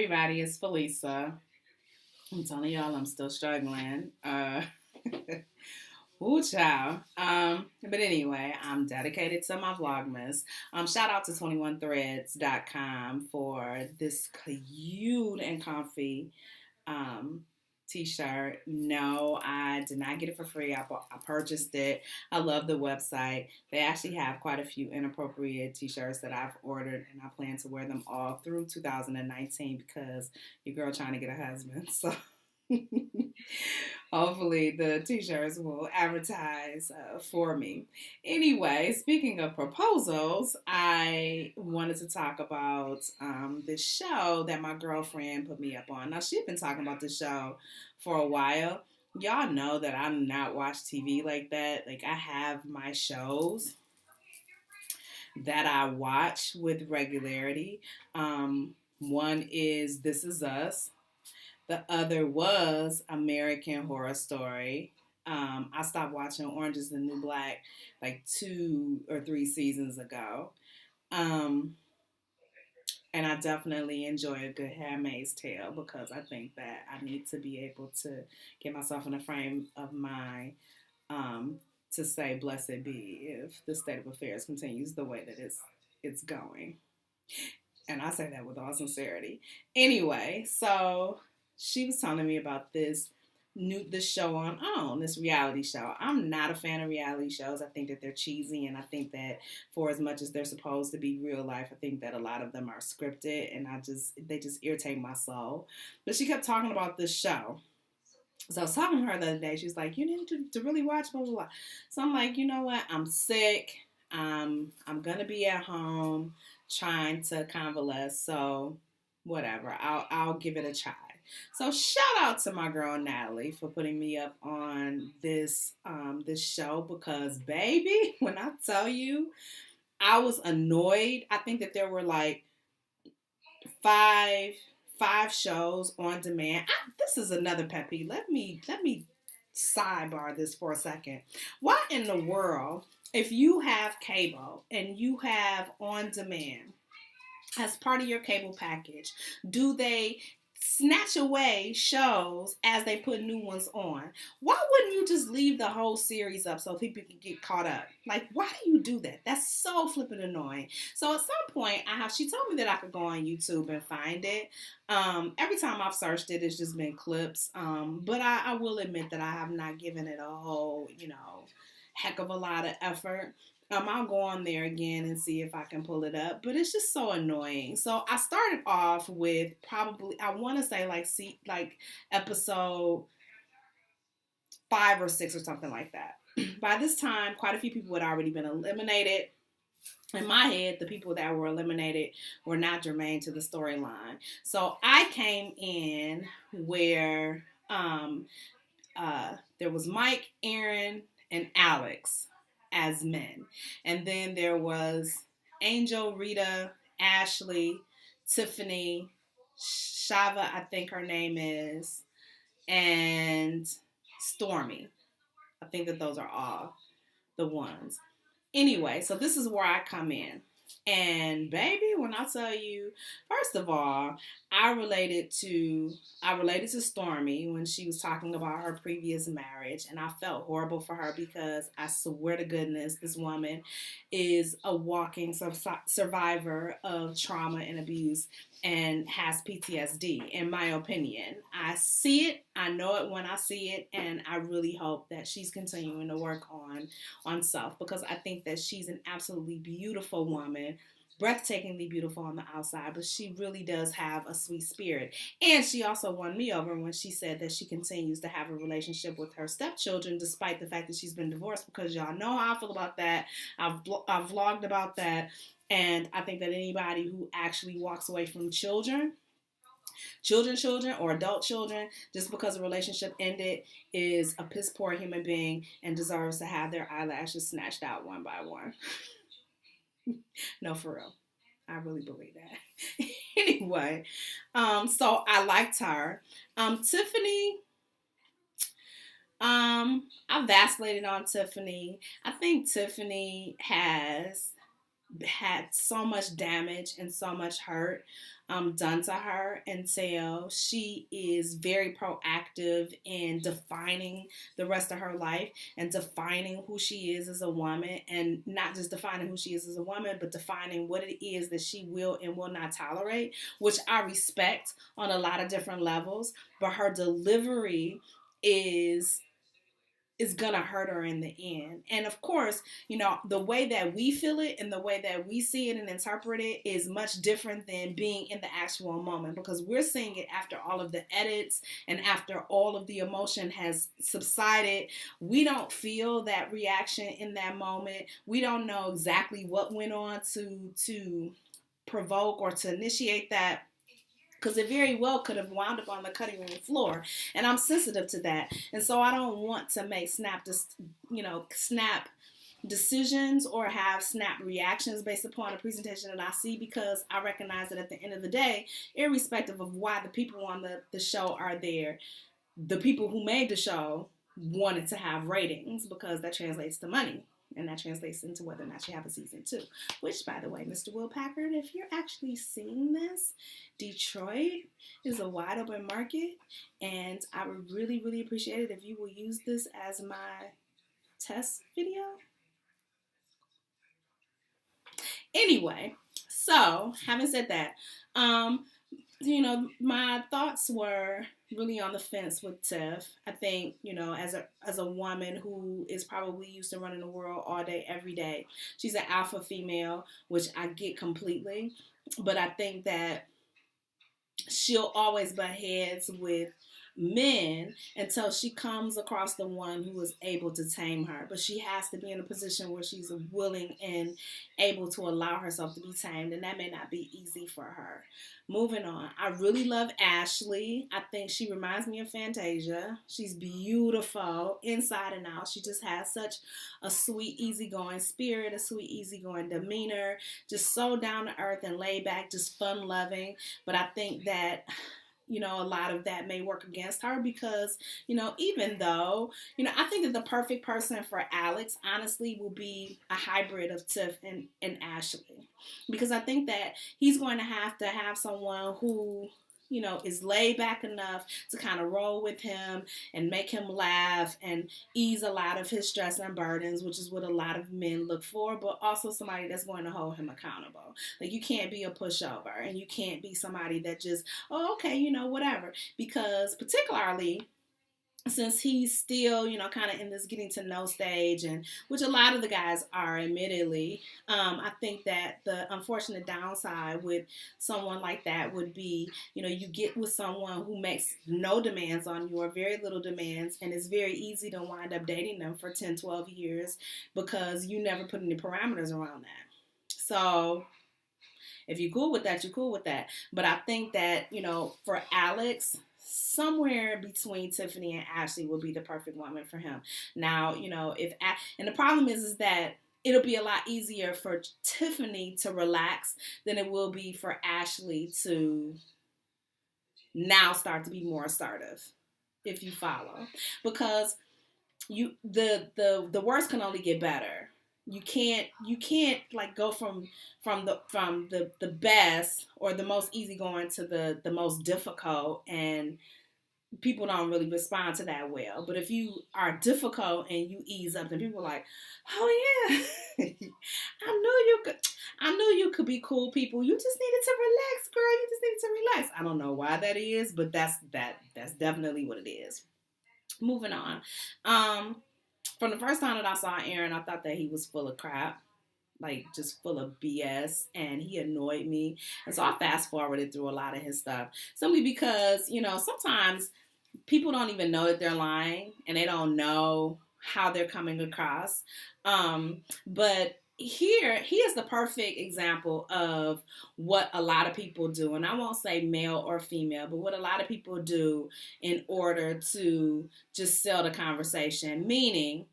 everybody, it's Felisa. I'm telling y'all, I'm still struggling. Ooh, child. But anyway, I'm dedicated to my Vlogmas. Shout out to 21threads.com for this cute and comfy um, t-shirt. No, I did not get it for free. I purchased it. I love the website. They actually have quite a few inappropriate t-shirts that I've ordered, and I plan to wear them all through 2019 because your girl trying to get a husband. So hopefully the t-shirts will advertise for me. Anyway, speaking of proposals, I wanted to talk about this show that my girlfriend put me up on. Now, she'd been talking about this show for a while. Y'all know that I do not watch TV like that. Like, I have my shows that I watch with regularity. One is This Is Us. The other was American Horror Story. I stopped watching Orange is the New Black like 2 or 3 seasons ago. Um, and I definitely enjoy a good Handmaid's Tale because I think that I need to be able to get myself in a frame of mind um, to say blessed be if the state of affairs continues the way that it's going. And I say that with all sincerity. Anyway, so she was telling me about this show on OWN, this reality show. I'm not a fan of reality shows. I think that they're cheesy, and I think that for as much as they're supposed to be real life, I think that a lot of them are scripted, and they just irritate my soul. But she kept talking about this show. So I was talking to her the other day. She was like, "You need to really watch blah blah blah." So I'm like, you know what? I'm sick. I'm gonna be at home trying to convalesce. So whatever. I'll give it a try. So shout out to my girl Natalie for putting me up on this show because baby, when I tell you, I was annoyed. I think that there were like five shows on demand. This is another pet peeve. Let me sidebar this for a second. Why in the world, if you have cable and you have on demand as part of your cable package, do they snatch away shows as they put new ones on? Why wouldn't you just leave the whole series up so people can get caught up? Like, why do you do that? That's so flippin' annoying. So at some point, she told me that I could go on YouTube and find it. Every time I've searched it, it's just been clips. But I will admit that I have not given it a whole, heck of a lot of effort. I'll go on there again and see if I can pull it up, but it's just so annoying. So I started off with probably, I want to say like episode 5 or 6 or something like that. By this time, quite a few people had already been eliminated. In my head, the people that were eliminated were not germane to the storyline. So I came in where there was Mike, Aaron, and Alex as men. And then there was Angel, Rita, Ashley, Tiffany, Shava, I think her name is, and Stormy. I think that those are all the ones. Anyway, so this is where I come in. And baby, when I tell you, first of all, I related to Stormy when she was talking about her previous marriage, and I felt horrible for her because I swear to goodness, this woman is a walking survivor of trauma and abuse and has PTSD, in my opinion. I see it, I know it when I see it, and I really hope that she's continuing to work on self because I think that she's an absolutely beautiful woman, breathtakingly beautiful on the outside, but she really does have a sweet spirit. And she also won me over when she said that she continues to have a relationship with her stepchildren despite the fact that she's been divorced, because y'all know how I feel about that. I've vlogged about that. And I think that anybody who actually walks away from children, or adult children, just because a relationship ended, is a piss poor human being and deserves to have their eyelashes snatched out one by one. No, for real. I really believe that. Anyway, so I liked her. Tiffany, I vacillated on Tiffany. I think Tiffany has had so much damage and so much hurt done to her until she is very proactive in defining the rest of her life and defining who she is as a woman, and not just defining who she is as a woman, but defining what it is that she will and will not tolerate, which I respect on a lot of different levels. But her delivery is gonna hurt her in the end. And of course, the way that we feel it and the way that we see it and interpret it is much different than being in the actual moment, because we're seeing it after all of the edits and after all of the emotion has subsided. We don't feel that reaction in that moment. We don't know exactly what went on to provoke or to initiate that, because it very well could have wound up on the cutting room floor, and I'm sensitive to that. And so I don't want to make snap decisions or have snap reactions based upon a presentation that I see, because I recognize that at the end of the day, irrespective of why the people on the show are there, the people who made the show wanted to have ratings, because that translates to money. And that translates into whether or not you have a season 2. Which, by the way, Mr. Will Packard, if you're actually seeing this, Detroit is a wide open market. And I would really, really appreciate it if you will use this as my test video. Anyway, so having said that, my thoughts were really on the fence with Tiff. I think, as a woman who is probably used to running the world all day, every day, she's an alpha female, which I get completely. But I think that she'll always butt heads with men until she comes across the one who is able to tame her. But she has to be in a position where she's willing and able to allow herself to be tamed, and that may not be easy for her. Moving on, I really love Ashley. I think she reminds me of Fantasia. She's beautiful inside and out. She just has such a sweet, easygoing spirit, a sweet, easygoing demeanor, just so down to earth and laid back, just fun loving. But I think that a lot of that may work against her, because, even though, I think that the perfect person for Alex, honestly, will be a hybrid of Tiff and Ashley. Because I think that he's going to have someone who, is laid back enough to kind of roll with him and make him laugh and ease a lot of his stress and burdens, which is what a lot of men look for, but also somebody that's going to hold him accountable. Like, you can't be a pushover, and you can't be somebody that just, oh, okay, whatever. Because particularly since he's still, kind of in this getting to know stage, and which a lot of the guys are, admittedly, I think that the unfortunate downside with someone like that would be, you get with someone who makes no demands on you, or very little demands, and it's very easy to wind up dating them for 10, 12 years because you never put any parameters around that. So if you're cool with that, you're cool with that. But I think that, for Alex, somewhere between Tiffany and Ashley would be the perfect woman for him. Now, and the problem is that it'll be a lot easier for Tiffany to relax than it will be for Ashley to now start to be more assertive, if you follow. Because the worst can only get better. You can't like go from the best or the most easygoing to the most difficult, and people don't really respond to that well. But if you are difficult and you ease up, then people are like, oh yeah, I knew you could be cool, people. You just needed to relax, girl. You just needed to relax. I don't know why that is, but that's definitely what it is. Moving on. From the first time that I saw Aaron, I thought that he was full of crap, like just full of BS, and he annoyed me. And so I fast forwarded through a lot of his stuff, simply because, sometimes people don't even know that they're lying, and they don't know how they're coming across. But here, he is the perfect example of what a lot of people do, and I won't say male or female, but what a lot of people do in order to just sell the conversation. Meaning,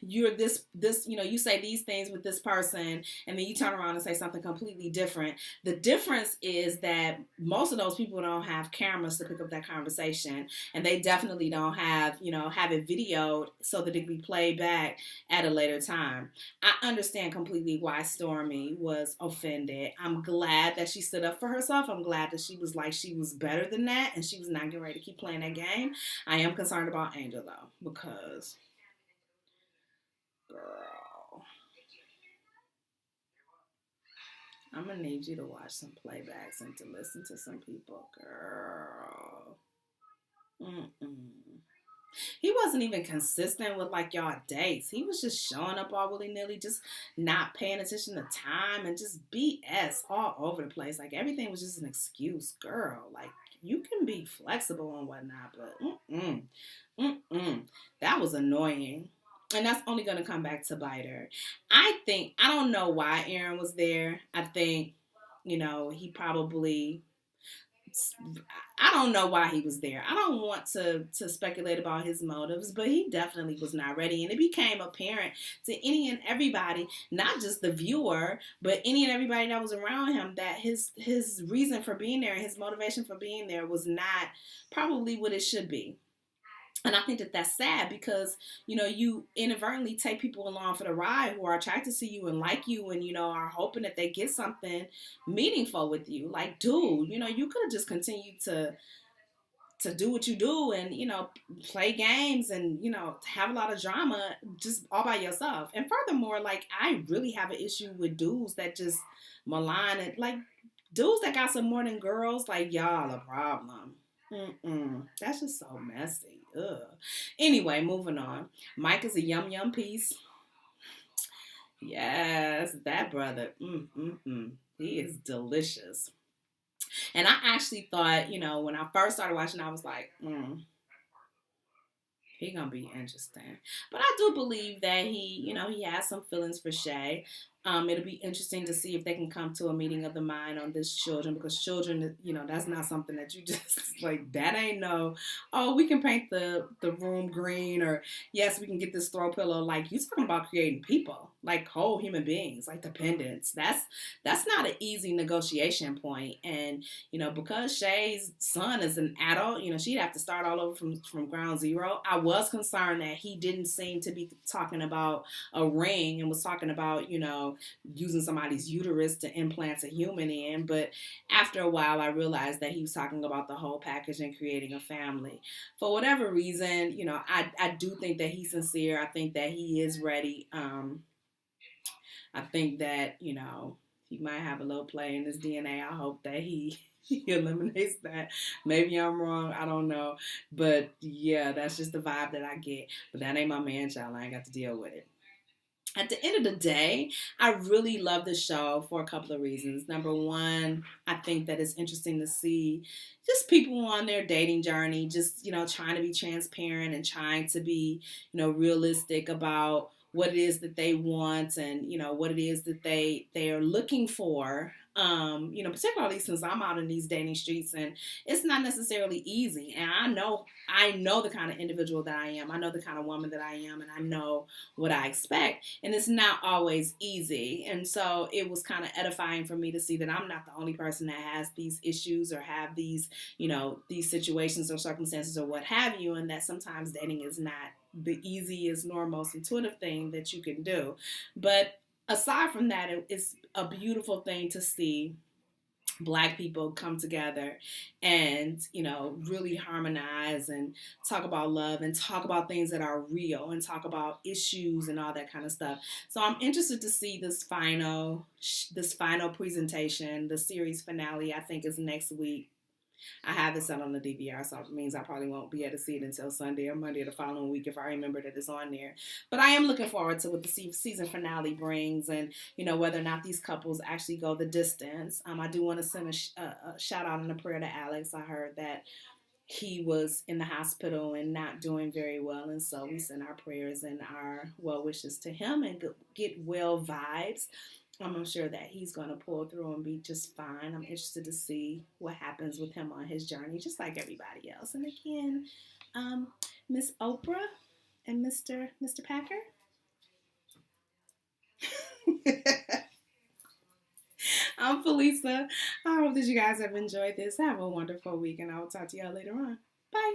you're this you say these things with this person, and then you turn around and say something completely different. The difference is that most of those people don't have cameras to pick up that conversation, and they definitely don't have have it videoed so that it can be played back at a later time. I understand completely why Stormy was offended. I'm glad that she stood up for herself. I'm glad that she was like she was better than that, and she was not getting ready to keep playing that game. I am concerned about Angel though, because girl, I'm gonna need you to watch some playbacks and to listen to some people, girl. Mm-mm. He wasn't even consistent with like y'all dates. He was just showing up all willy nilly, just not paying attention to time and just BS all over the place. Like everything was just an excuse, girl. Like you can be flexible and whatnot, but that was annoying. And that's only going to come back to bite her. I don't know why Aaron was there. I think, he probably, I don't know why he was there. I don't want to speculate about his motives, but he definitely was not ready. And it became apparent to any and everybody, not just the viewer, but any and everybody that was around him, that his reason for being there, his motivation for being there was not probably what it should be. And I think that that's sad because, you inadvertently take people along for the ride who are attracted to you and like you and, are hoping that they get something meaningful with you. Like, dude, you could have just continued to do what you do and, play games and, have a lot of drama just all by yourself. And furthermore, like, I really have an issue with dudes that just malign it. Like, dudes that got some more than girls, like, y'all a problem. That's just so messy. Ugh. Anyway, moving on. Mike is a yum yum piece. Yes, that brother. He is delicious. And I actually thought, when I first started watching, I was like, he gonna be interesting. But I do believe that he has some feelings for Shay. It'll be interesting to see if they can come to a meeting of the mind on this children, because children, that's not something that you just like, that ain't no, oh, we can paint the room green, or yes, we can get this throw pillow. Like, you talking about creating people, like whole human beings, like dependents. That's not an easy negotiation point. And, because Shay's son is an adult, she'd have to start all over from ground zero. I was concerned that he didn't seem to be talking about a ring and was talking about, using somebody's uterus to implant a human in. But after a while, I realized that he was talking about the whole package and creating a family. For whatever reason, I do think that he's sincere. I think that he is ready. I think that, he might have a little play in his DNA. I hope that he eliminates that. Maybe I'm wrong. I don't know. But yeah, that's just the vibe that I get. But that ain't my man, child. I ain't got to deal with it. At the end of the day, I really love the show for a couple of reasons. Number one, I think that it's interesting to see just people on their dating journey, just, trying to be transparent and trying to be, realistic about what it is that they want and, what it is that they are looking for. Particularly since I'm out in these dating streets and it's not necessarily easy. And I know the kind of individual that I am. I know the kind of woman that I am, and I know what I expect. And it's not always easy. And so it was kind of edifying for me to see that I'm not the only person that has these issues or have these, these situations or circumstances or what have you. And that sometimes dating is not the easiest nor most intuitive thing that you can do. But aside from that, it's a beautiful thing to see Black people come together and, really harmonize and talk about love and talk about things that are real and talk about issues and all that kind of stuff. So I'm interested to see this final presentation. The series finale, I think, is next week. I have this set on the DVR, so it means I probably won't be able to see it until Sunday or Monday of the following week if I remember that it's on there. But I am looking forward to what the season finale brings and, whether or not these couples actually go the distance. I do want to send a shout out and a prayer to Alex. I heard that he was in the hospital and not doing very well, and so we send our prayers and our well wishes to him and get well vibes. I'm sure that he's going to pull through and be just fine. I'm interested to see what happens with him on his journey, just like everybody else. And again, Miss Oprah and Mr. Packer, I'm Felisa. I hope that you guys have enjoyed this. Have a wonderful week, and I will talk to y'all later on. Bye.